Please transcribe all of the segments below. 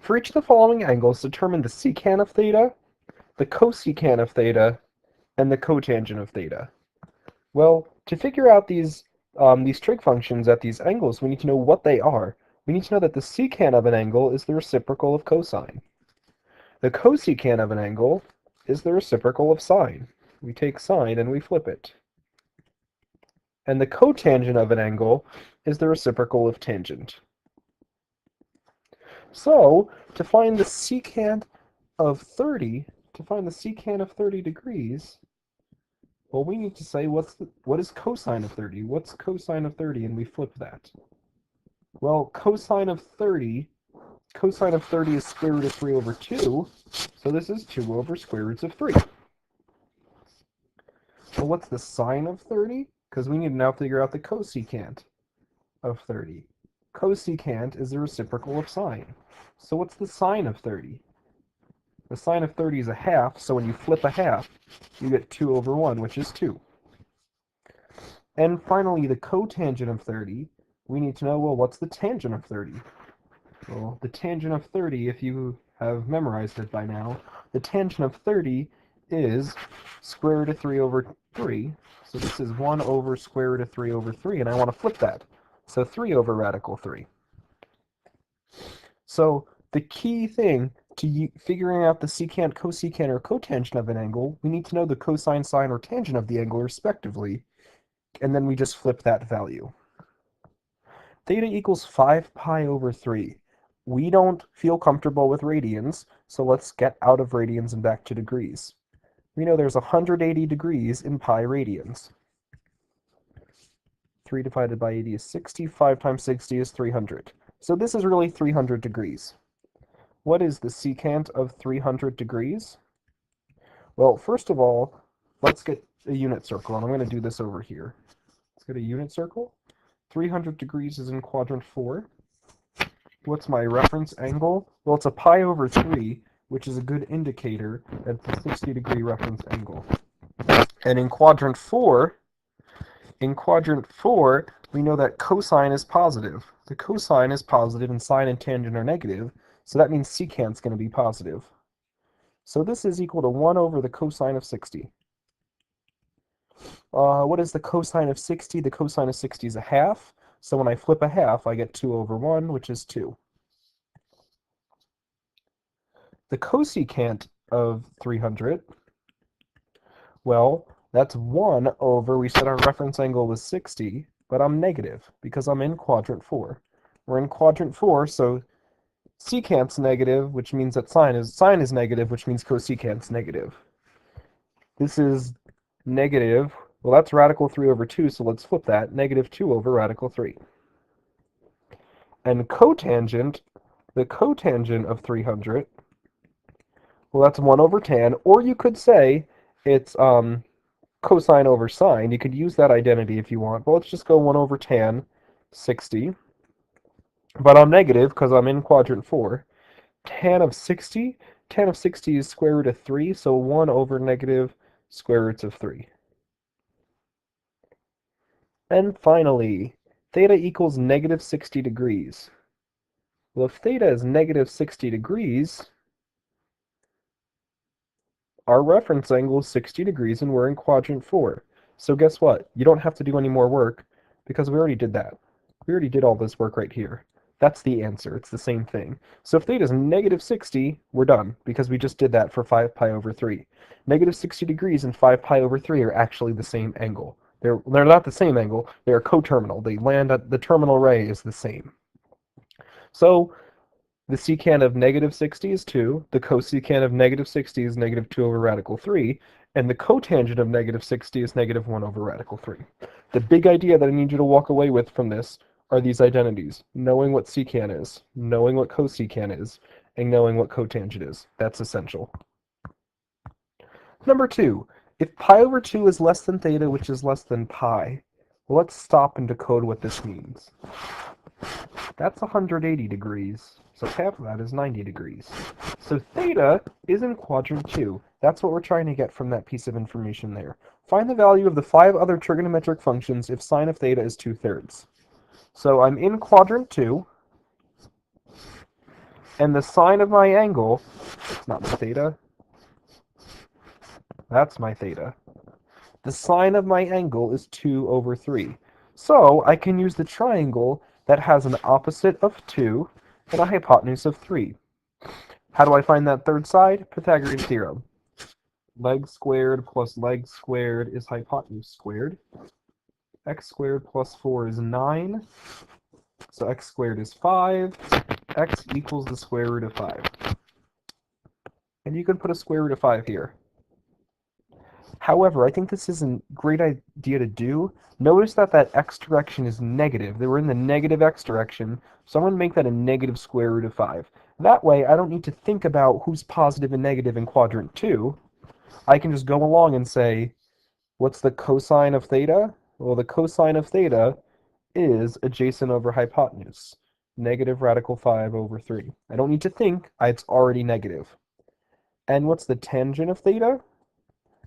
For each of the following angles, determine the secant of theta, the cosecant of theta, and the cotangent of theta. Well, to figure out these trig functions at these angles, we need to know what they are. We need to know that the secant of an angle is the reciprocal of cosine. The cosecant of an angle is the reciprocal of sine. We take sine and we flip it. And the cotangent of an angle is the reciprocal of tangent. So, to find the secant of 30 degrees, well, we need to say what is cosine of 30? What's cosine of 30? And we flip that. Well, cosine of 30 is square root of 3 over 2, so this is 2 over square roots of 3. Well, what's the sine of 30? Because we need to now figure out the cosecant of 30. Cosecant is the reciprocal of sine. So what's the sine of 30? The sine of 30 is a half, so when you flip a half, you get 2 over 1, which is 2. And finally, the cotangent of 30, we need to know, well, what's the tangent of 30? Well, the tangent of 30, if you have memorized it by now, the tangent of 30 is square root of 3 over 3. So this is 1 over square root of 3 over 3, and I want to flip that. So 3 over radical 3. So the key thing to figuring out the secant, cosecant, or cotangent of an angle, we need to know the cosine, sine, or tangent of the angle respectively, and then we just flip that value. Theta equals 5 pi over 3. We don't feel comfortable with radians, so let's get out of radians and back to degrees. We know there's 180 degrees in pi radians. 3 divided by 80 is 60. 5 times 60 is 300. So this is really 300 degrees. What is the secant of 300 degrees? Well, first of all, let's get a unit circle, and I'm going to do this over here. Let's get a unit circle. 300 degrees is in quadrant 4. What's my reference angle? Well, it's a pi over 3, which is a good indicator that it's a 60-degree reference angle. And in quadrant 4, we know that cosine is positive. The cosine is positive and sine and tangent are negative, so that means secant's going to be positive. So this is equal to 1 over the cosine of 60. What is the cosine of 60? The cosine of 60 is a half, so when I flip a half, I get 2 over 1, which is 2. The cosecant of 300, well, that's 1 over, we said our reference angle was 60, but I'm negative because I'm in quadrant 4. We're in quadrant 4, so secant's negative, which means that sine is negative, which means cosecant's negative. This is negative, well, that's radical 3 over 2, so let's flip that, negative 2 over radical 3. And cotangent, the cotangent of 300, well, that's 1 over tan, or you could say it's cosine over sine. You could use that identity if you want, but let's just go 1 over tan 60. But I'm negative because I'm in quadrant 4. Tan of 60 is square root of 3, so 1 over negative square roots of 3. And finally, theta equals negative 60 degrees. Well, if theta is negative 60 degrees, our reference angle is 60 degrees and we're in quadrant 4. So guess what? You don't have to do any more work because we already did that. We already did all this work right here. That's the answer. It's the same thing. So if theta is negative 60, we're done because we just did that for 5 pi over 3. Negative 60 degrees and 5 pi over 3 are actually the same angle. They're not the same angle. They're coterminal. They land at the terminal ray is the same. So the secant of negative 60 is 2, the cosecant of negative 60 is negative 2 over radical 3, and the cotangent of negative 60 is negative 1 over radical 3. The big idea that I need you to walk away with from this are these identities, knowing what secant is, knowing what cosecant is, and knowing what cotangent is. That's essential. Number 2, if pi over 2 is less than theta, which is less than pi, well, let's stop and decode what this means. That's 180 degrees, so half of that is 90 degrees. So theta is in quadrant 2. That's what we're trying to get from that piece of information there. Find the value of the 5 other trigonometric functions if sine of theta is 2/3. So I'm in quadrant 2, And the sine of my angle, it's not my theta, that's my theta. The sine of my angle is 2 over 3. So I can use the triangle that has an opposite of 2 and a hypotenuse of 3. How do I find that third side? Pythagorean theorem. Leg squared plus leg squared is hypotenuse squared. X squared plus 4 is 9. So x squared is 5. X equals the square root of 5. And you can put a square root of 5 here. However, I think this is a great idea to do. Notice that that x direction is negative. They were in the negative x direction, so I'm going to make that a negative square root of 5. That way, I don't need to think about who's positive and negative in quadrant 2. I can just go along and say, what's the cosine of theta? Well, the cosine of theta is adjacent over hypotenuse, negative radical 5 over 3. I don't need to think, it's already negative. And what's the tangent of theta?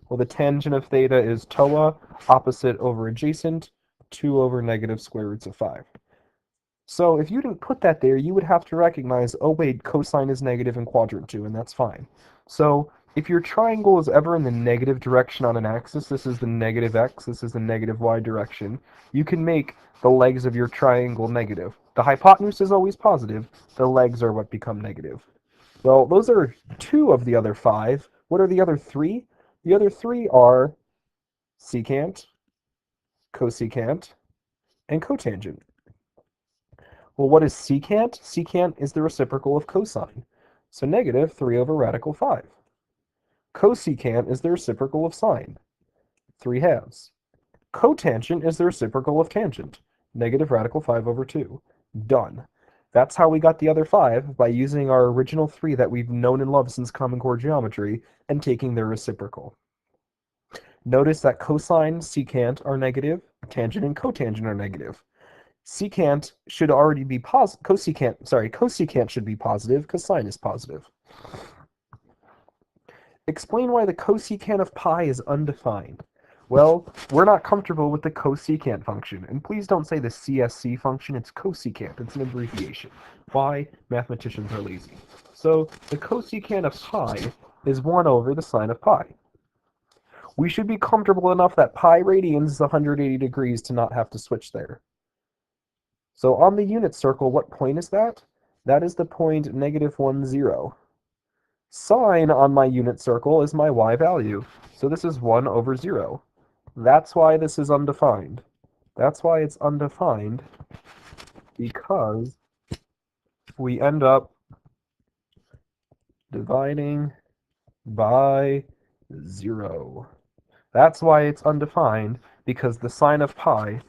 Well, the tangent of theta is TOA, opposite over adjacent, 2 over negative square roots of 5. So if you didn't put that there, you would have to recognize, oh wait, cosine is negative in quadrant 2, and that's fine. So if your triangle is ever in the negative direction on an axis, this is the negative x, this is the negative y direction, you can make the legs of your triangle negative. The hypotenuse is always positive, the legs are what become negative. Well, those are 2 of the other 5. What are the other 3? The other 3 are secant, cosecant, and cotangent. Well, what is secant? Secant is the reciprocal of cosine, so negative 3 over radical 5. Cosecant is the reciprocal of sine, 3 halves. Cotangent is the reciprocal of tangent, negative radical 5 over 2. Done. That's how we got the other 5, by using our original 3 that we've known and loved since Common Core geometry, and taking their reciprocal. Notice that cosine, secant are negative, tangent and cotangent are negative. Secant should already be positive. Cosecant should be positive because sine is positive. Explain why the cosecant of pi is undefined. Well, we're not comfortable with the cosecant function, and please don't say the CSC function, it's cosecant, it's an abbreviation. Why? Mathematicians are lazy. So the cosecant of pi is 1 over the sine of pi. We should be comfortable enough that pi radians is 180 degrees to not have to switch there. So on the unit circle, what point is that? That is the point negative 1, 0. Sine on my unit circle is my y value. So this is 1 over 0. That's why this is undefined. That's why it's undefined, because we end up dividing by 0. That's why it's undefined, because the sine of pi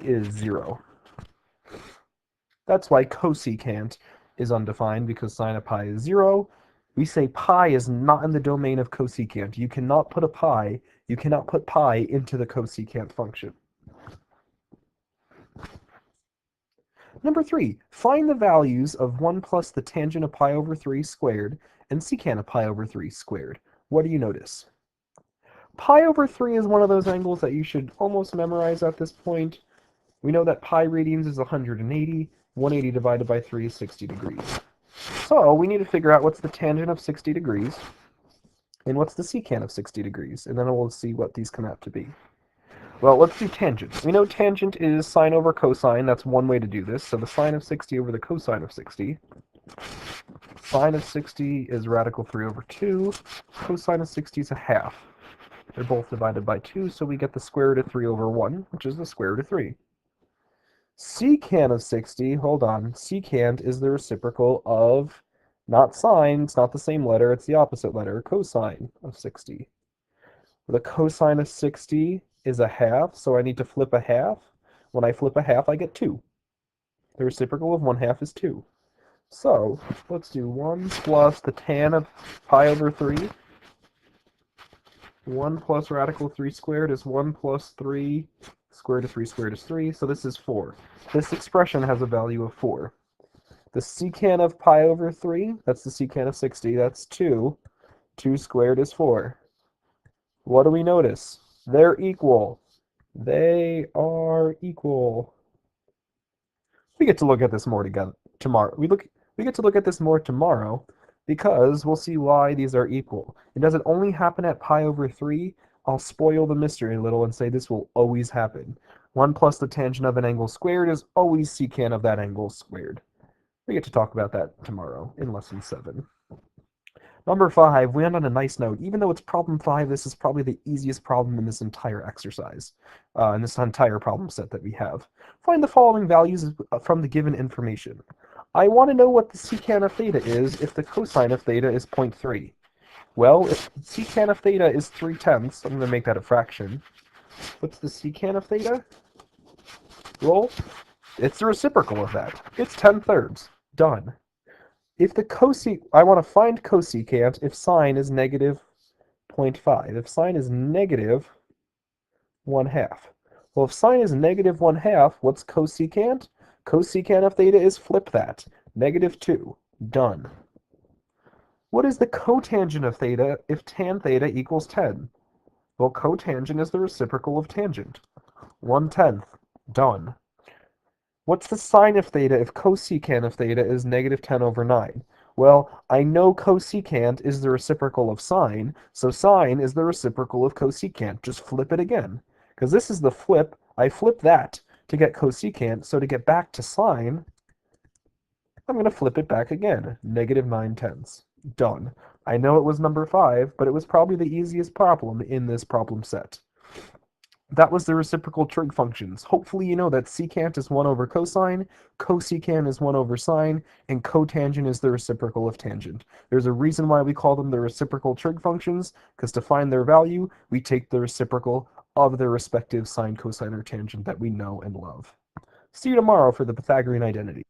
is 0. That's why cosecant is undefined, because sine of pi is 0. We say pi is not in the domain of cosecant. You cannot put pi into the cosecant function. Number 3, find the values of 1 plus the tangent of pi over 3 squared and secant of pi over 3 squared. What do you notice? Pi over 3 is one of those angles that you should almost memorize at this point. We know that pi radians is 180. 180 divided by 3 is 60 degrees. So we need to figure out what's the tangent of 60 degrees and what's the secant of 60 degrees, and then we'll see what these come out to be. Well, let's do tangent. We know tangent is sine over cosine. That's one way to do this. So the sine of 60 over the cosine of 60. Sine of 60 is radical 3 over 2. Cosine of 60 is a half. They're both divided by 2, so we get the square root of 3 over 1, which is the square root of 3. Secant of 60, hold on, secant is the reciprocal of, not sine, it's not the same letter, it's the opposite letter, cosine of 60. The cosine of 60 is a half, so I need to flip a half. When I flip a half, I get 2. The reciprocal of 1 half is 2. So, let's do 1 plus the tan of pi over 3. 1 plus radical 3 squared is 1 plus 3 square root of 3 squared is 3, so this is 4. This expression has a value of 4. The secant of pi over 3, that's the secant of 60, that's 2. 2 squared is 4. What do we notice? They're equal. They are equal. We get to look at this more together tomorrow. We get to look at this more tomorrow because we'll see why these are equal. And does it only happen at pi over 3? I'll spoil the mystery a little and say this will always happen. 1 plus the tangent of an angle squared is always secant of that angle squared. We get to talk about that tomorrow in lesson 7. Number 5, we end on a nice note. Even though it's problem 5, this is probably the easiest problem in this entire exercise, in this entire problem set that we have. Find the following values from the given information. I want to know what the secant of theta is if the cosine of theta is 0.3. Well, if secant of theta is 3/10, I'm going to make that a fraction. What's the secant of theta? Well, it's the reciprocal of that. It's 10/3. Done. If the I want to find cosecant if sine is negative 0.5. If sine is negative 1/2. Well, if sine is negative 1/2, what's cosecant? Cosecant of theta is flip that. Negative 2. Done. What is the cotangent of theta if tan theta equals 10? Well, cotangent is the reciprocal of tangent. 1/10. Done. What's the sine of theta if cosecant of theta is negative 10 over 9? Well, I know cosecant is the reciprocal of sine, so sine is the reciprocal of cosecant. Just flip it again. Because this is the flip. I flip that to get cosecant, so to get back to sine, I'm going to flip it back again. Negative 9/10. Done. I know it was number 5, but it was probably the easiest problem in this problem set. That was the reciprocal trig functions. Hopefully you know that secant is 1 over cosine, cosecant is 1 over sine, and cotangent is the reciprocal of tangent. There's a reason why we call them the reciprocal trig functions, because to find their value, we take the reciprocal of their respective sine, cosine, or tangent that we know and love. See you tomorrow for the Pythagorean identity.